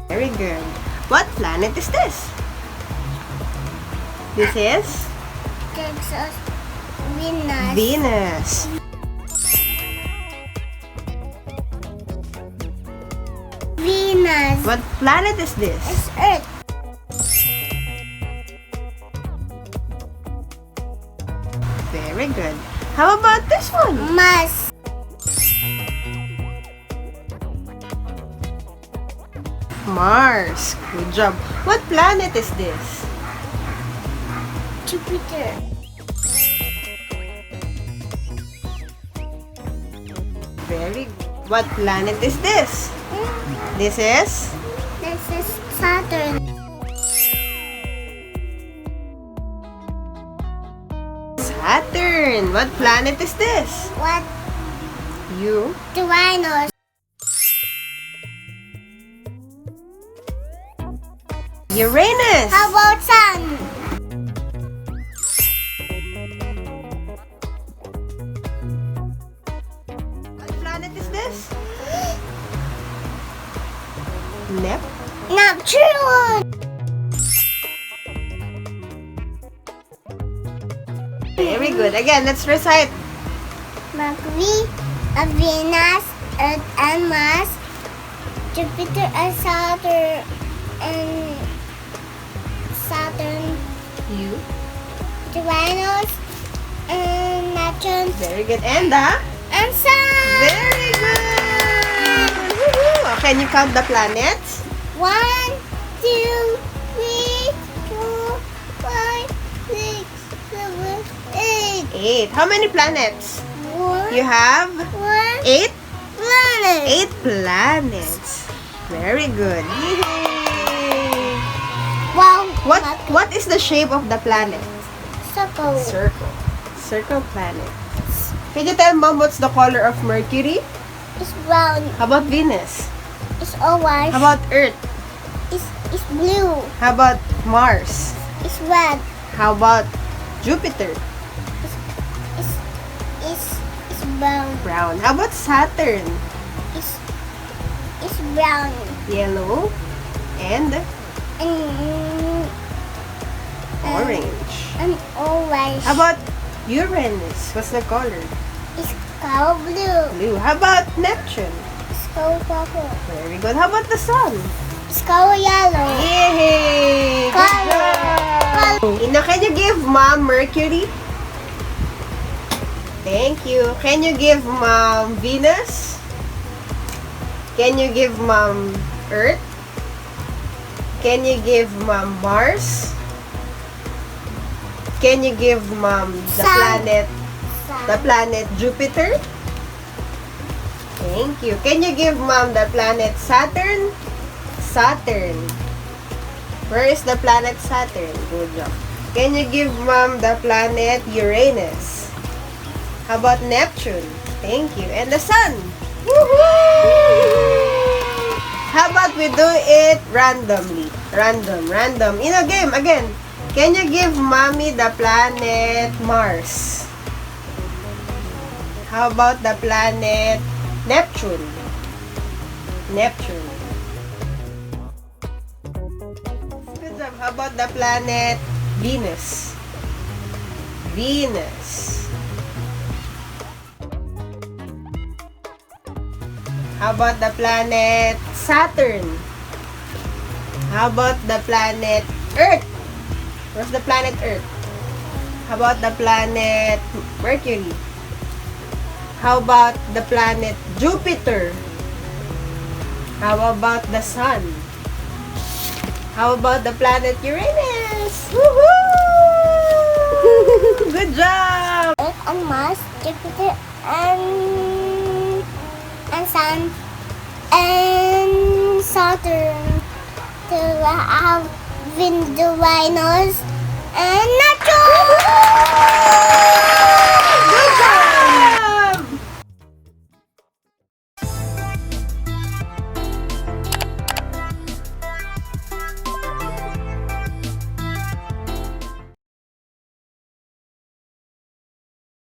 Very good. What planet is this? This is? Venus. Venus. Venus. What planet is this? It's Earth. Very good. How about this one? Mars. Mars. Good job. What planet is this? Jupiter. Very good. What planet is this? This is? This is Saturn. Saturn. What planet is this? What? Uranus. Uranus. How about Sun? What planet is this? Neptune. Very good. Again, let's recite. Mercury, Venus, Earth, and Mars. Jupiter and Saturn, Uranus, and Neptune, Very good. And and Sun. very good. Woohoo! Oh, can you count the planets? 1, 2, 3, 4, 5, 6, 7, 8. 8. How many planets? One, You have 1 8? planet. 8 planets. Very good. Yay! Wow. What is the shape of the planet? Circle. Circle. Circle planet. Can you tell Mom what's the color of Mercury? It's brown. How about Venus? It's orange. How about Earth? It's blue. How about Mars? It's red. How about Jupiter? It's brown. Brown. How about Saturn? It's brown. Yellow and And orange. and orange. How about Uranus? What's the color? It's color blue. Blue. How about Neptune? It's color purple. Very good. How about the Sun? It's color yellow. Yay! Good Color. job! Ina, can you give Mom Mercury? Thank you. Can you give Mom Venus? Can you give Mom Earth? Can you give Mom Mars? Can you give Mom the Sun. planet Jupiter? Thank you. Can you give Mom the planet Saturn? Saturn. Where is the planet Saturn? Good job. Can you give Mom the planet Uranus? How about Neptune? Thank you. And the Sun? Woohoo! How about we do it randomly? Random. In a game, again. Can you give Mommy the planet Mars? How about the planet Neptune? Neptune. Good job. How about the planet Venus? Venus. How about the planet Saturn? How about the planet Earth? Where's the planet Earth? How about the planet Mercury? How about the planet Jupiter? How about the Sun? How about the planet Uranus? Woohoo! Good job! Earth and Mars, Jupiter and Sun and Saturn. To have Uranus and Neptune.